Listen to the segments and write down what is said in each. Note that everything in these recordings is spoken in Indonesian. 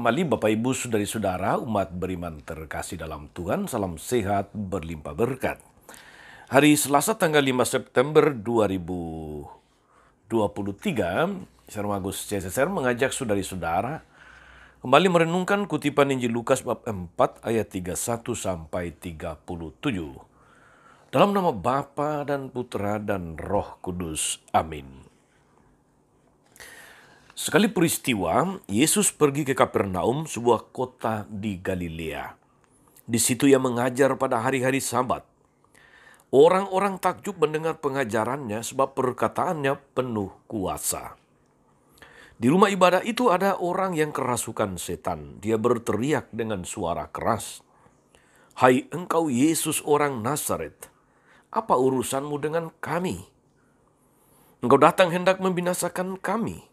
Kembali Bapak Ibu Saudari-saudara umat beriman terkasih dalam Tuhan, salam sehat berlimpah berkat. Hari Selasa tanggal 5 September 2023, Sermagus CSSR mengajak saudari-saudara kembali merenungkan kutipan Injil Lukas bab 4 ayat 31 sampai 37. Dalam nama Bapa dan Putra dan Roh Kudus. Amin. Sekali peristiwa, Yesus pergi ke Kapernaum, sebuah kota di Galilea. Di situ ia mengajar pada hari-hari Sabat. Orang-orang takjub mendengar pengajarannya sebab perkataannya penuh kuasa. Di rumah ibadah itu ada orang yang kerasukan setan. Dia berteriak dengan suara keras, "Hai engkau Yesus orang Nazaret, apa urusanmu dengan kami? Engkau datang hendak membinasakan kami.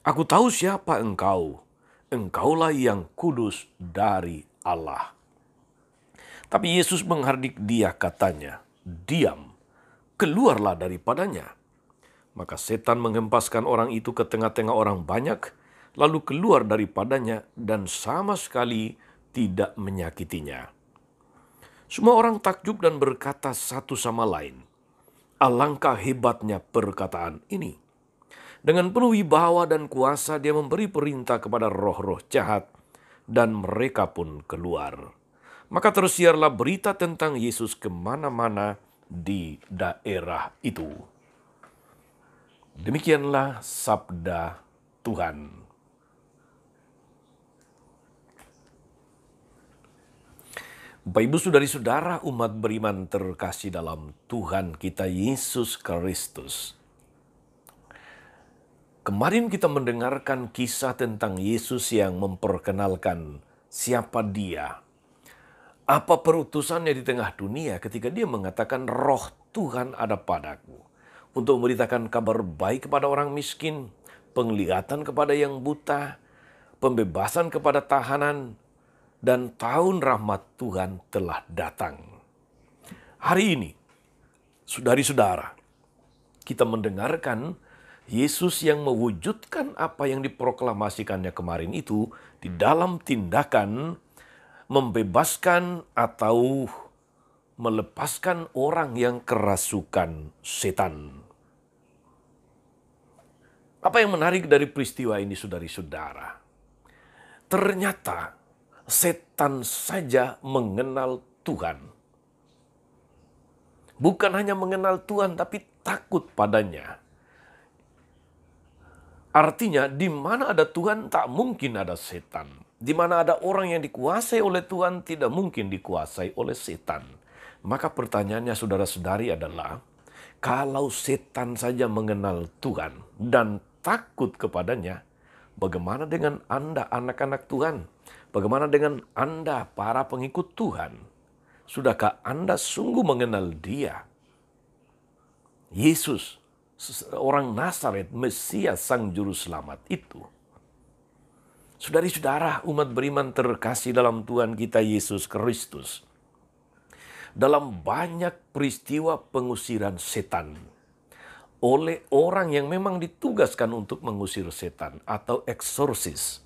Aku tahu siapa engkau. Engkaulah yang kudus dari Allah." Tapi Yesus menghardik dia, katanya, "Diam, keluarlah daripadanya." Maka setan menghempaskan orang itu ke tengah-tengah orang banyak, lalu keluar daripadanya dan sama sekali tidak menyakitinya. Semua orang takjub dan berkata satu sama lain, "Alangkah hebatnya perkataan ini." Dengan penuh wibawa dan kuasa dia memberi perintah kepada roh-roh jahat dan mereka pun keluar. Maka tersiarlah berita tentang Yesus kemana-mana di daerah itu. Demikianlah sabda Tuhan. Bapak Ibu Saudari-saudara umat beriman terkasih dalam Tuhan kita Yesus Kristus. Kemarin kita mendengarkan kisah tentang Yesus yang memperkenalkan siapa dia. Apa perutusannya di tengah dunia ketika dia mengatakan roh Tuhan ada padaku. Untuk memberitakan kabar baik kepada orang miskin, penglihatan kepada yang buta, pembebasan kepada tahanan, dan tahun rahmat Tuhan telah datang. Hari ini, saudari-saudara, kita mendengarkan Yesus yang mewujudkan apa yang diproklamasikannya kemarin itu di dalam tindakan membebaskan atau melepaskan orang yang kerasukan setan. Apa yang menarik dari peristiwa ini, saudari-saudara? Ternyata setan saja mengenal Tuhan. Bukan hanya mengenal Tuhan, tapi takut padanya. Artinya, di mana ada Tuhan tak mungkin ada setan. Di mana ada orang yang dikuasai oleh Tuhan tidak mungkin dikuasai oleh setan. Maka pertanyaannya saudara-saudari adalah, kalau setan saja mengenal Tuhan dan takut kepadanya, bagaimana dengan Anda anak-anak Tuhan? Bagaimana dengan Anda para pengikut Tuhan? Sudahkah Anda sungguh mengenal Dia? Yesus, orang Nazaret, Mesias Sang Juru Selamat itu. Saudari-saudara umat beriman terkasih dalam Tuhan kita Yesus Kristus. Dalam banyak peristiwa pengusiran setan oleh orang yang memang ditugaskan untuk mengusir setan atau eksorsis.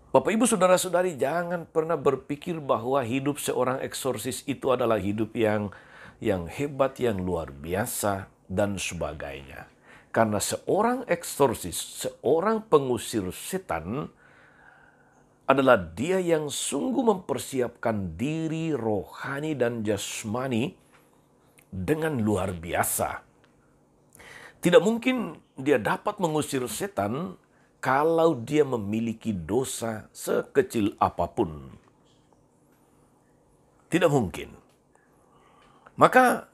Bapak Ibu Saudara-saudari jangan pernah berpikir bahwa hidup seorang eksorsis itu adalah hidup yang hebat, yang luar biasa, dan sebagainya. Karena seorang eksorsis, seorang pengusir setan adalah dia yang sungguh mempersiapkan diri rohani dan jasmani dengan luar biasa. Tidak mungkin dia dapat mengusir setan kalau dia memiliki dosa sekecil apapun. Tidak mungkin. Maka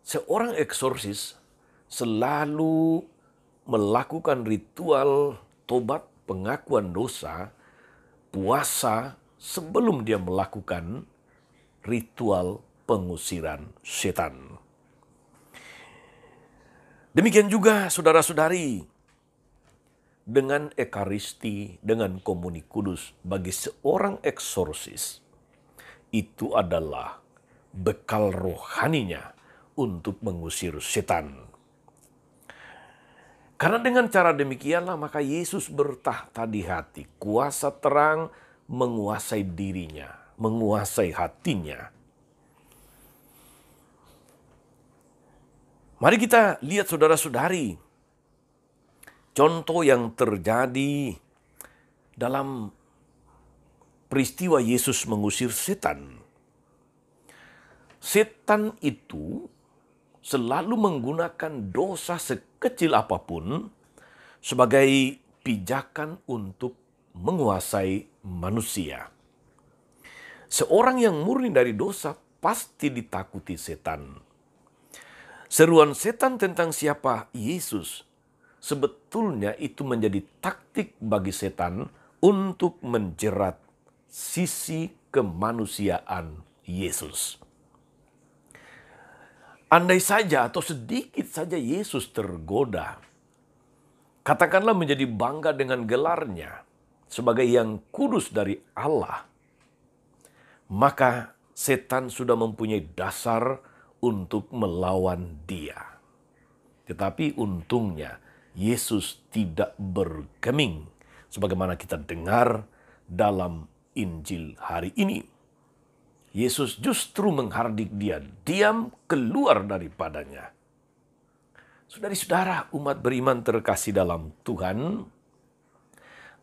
seorang eksorsis selalu melakukan ritual tobat, pengakuan dosa, puasa sebelum dia melakukan ritual pengusiran setan. Demikian juga saudara-saudari dengan ekaristi, dengan komuni kudus bagi seorang eksorsis. Itu adalah bekal rohaninya untuk mengusir setan. Karena dengan cara demikianlah maka Yesus bertahta di hati. Kuasa terang menguasai dirinya, menguasai hatinya. Mari kita lihat saudara-saudari, contoh yang terjadi dalam peristiwa Yesus mengusir setan. Setan itu selalu menggunakan dosa sekecil apapun sebagai pijakan untuk menguasai manusia. Seorang yang murni dari dosa pasti ditakuti setan. Seruan setan tentang siapa Yesus sebetulnya itu menjadi taktik bagi setan untuk menjerat sisi kemanusiaan Yesus. Andai saja atau sedikit saja Yesus tergoda, katakanlah menjadi bangga dengan gelarnya sebagai yang kudus dari Allah, maka setan sudah mempunyai dasar untuk melawan dia. Tetapi untungnya Yesus tidak bergeming sebagaimana kita dengar dalam Injil hari ini. Yesus justru menghardik dia, diam, keluar daripadanya. Saudari-saudara, umat beriman terkasih dalam Tuhan,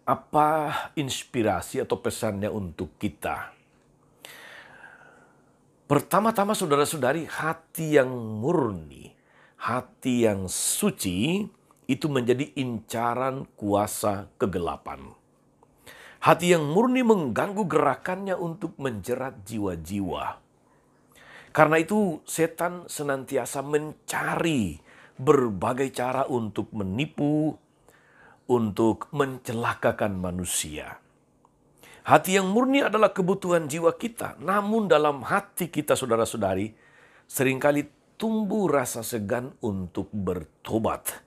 apa inspirasi atau pesannya untuk kita? Pertama-tama saudara-saudari, hati yang murni, hati yang suci itu menjadi incaran kuasa kegelapan. Hati yang murni mengganggu gerakannya untuk menjerat jiwa-jiwa. Karena itu setan senantiasa mencari berbagai cara untuk menipu, untuk mencelakakan manusia. Hati yang murni adalah kebutuhan jiwa kita. Namun dalam hati kita saudara-saudari, seringkali tumbuh rasa segan untuk bertobat.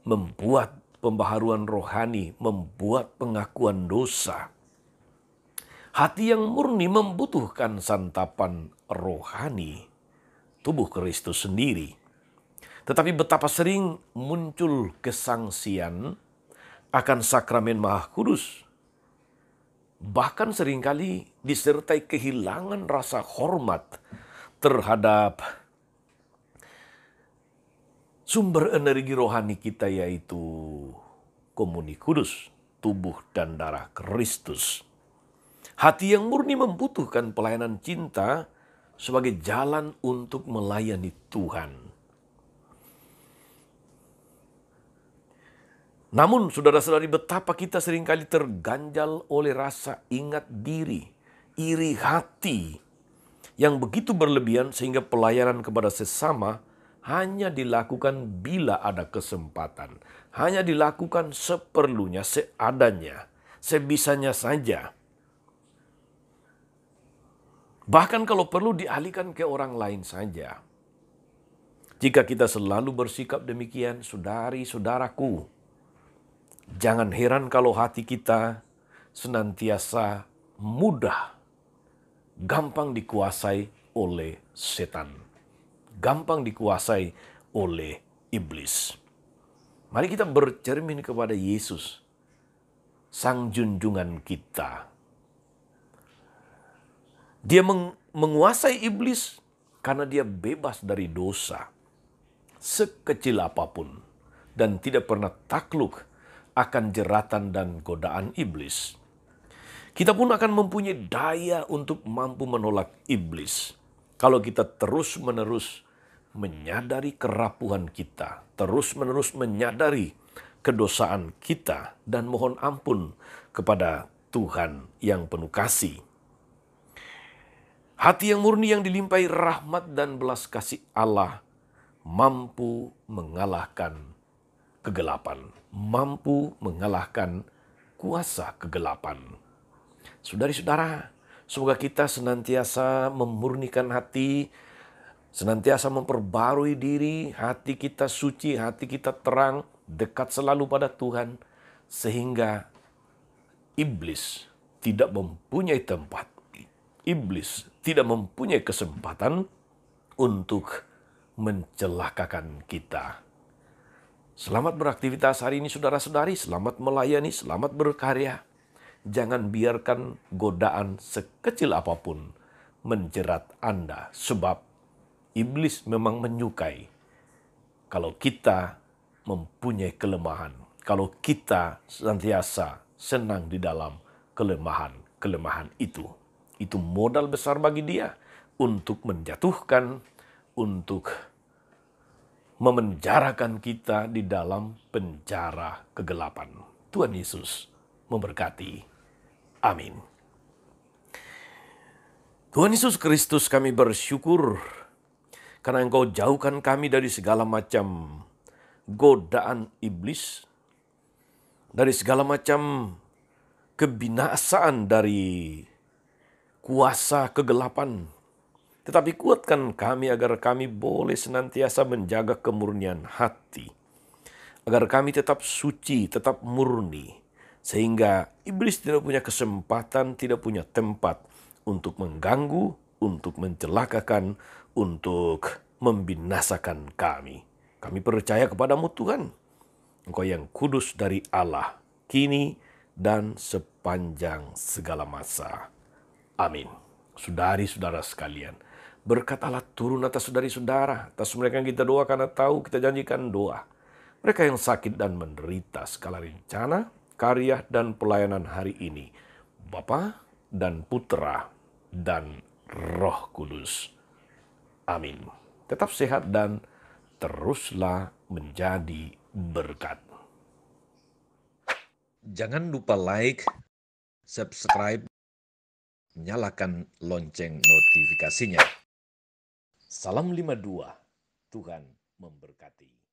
Membuat pembaharuan rohani, membuat pengakuan dosa. Hati yang murni membutuhkan santapan rohani, tubuh Kristus sendiri. Tetapi betapa sering muncul kesangsian akan sakramen Maha Kudus. Bahkan seringkali disertai kehilangan rasa hormat terhadap sumber energi rohani kita, yaitu komuni kudus, tubuh dan darah Kristus. Hati yang murni membutuhkan pelayanan cinta sebagai jalan untuk melayani Tuhan. Namun saudara-saudari, betapa kita seringkali terganjal oleh rasa ingat diri, iri hati yang begitu berlebihan sehingga pelayanan kepada sesama hanya dilakukan bila ada kesempatan. Hanya dilakukan seperlunya, seadanya, sebisanya saja. Bahkan kalau perlu dialihkan ke orang lain saja. Jika kita selalu bersikap demikian, saudari-saudaraku, jangan heran kalau hati kita senantiasa mudah, gampang dikuasai oleh setan. Gampang dikuasai oleh iblis. Mari kita bercermin kepada Yesus, Sang Junjungan kita. Dia menguasai iblis karena dia bebas dari dosa, sekecil apapun, dan tidak pernah takluk akan jeratan dan godaan iblis. Kita pun akan mempunyai daya untuk mampu menolak iblis kalau kita terus-menerus menyadari kerapuhan kita, terus-menerus menyadari kedosaan kita, dan mohon ampun kepada Tuhan yang penuh kasih. Hati yang murni yang dilimpahi rahmat dan belas kasih Allah mampu mengalahkan kegelapan, mampu mengalahkan kuasa kegelapan. Saudari-saudara, semoga kita senantiasa memurnikan hati, senantiasa memperbarui diri, hati kita suci, hati kita terang, dekat selalu pada Tuhan, sehingga iblis tidak mempunyai tempat. Iblis tidak mempunyai kesempatan untuk mencelakakan kita. Selamat beraktivitas hari ini saudara-saudari, selamat melayani, selamat berkarya. Jangan biarkan godaan sekecil apapun menjerat Anda, sebab iblis memang menyukai kalau kita mempunyai kelemahan, kalau kita senantiasa senang di dalam kelemahan itu. Itu modal besar bagi dia untuk menjatuhkan, untuk memenjarakan kita di dalam penjara kegelapan. Tuhan Yesus memberkati. Amin. Tuhan Yesus Kristus, kami bersyukur karena Engkau jauhkan kami dari segala macam godaan iblis, dari segala macam kebinasaan dari kuasa kegelapan. Tetapi kuatkan kami agar kami boleh senantiasa menjaga kemurnian hati. Agar kami tetap suci, tetap murni. Sehingga iblis tidak punya kesempatan, tidak punya tempat untuk mengganggu, untuk mencelakakan, untuk membinasakan kami. Kami percaya kepadamu Tuhan. Engkau yang kudus dari Allah, kini dan sepanjang segala masa. Amin. Saudari-saudara sekalian, berkat Allah turun atas saudari-saudara, atas mereka yang kita doakan karena tahu kita janjikan doa. Mereka yang sakit dan menderita segala rencana, karya, dan pelayanan hari ini, Bapa dan Putra dan Roh Kudus. Amin. Tetap sehat dan teruslah menjadi berkat. Jangan lupa like, subscribe, nyalakan lonceng notifikasinya. Salam 52, Tuhan memberkati.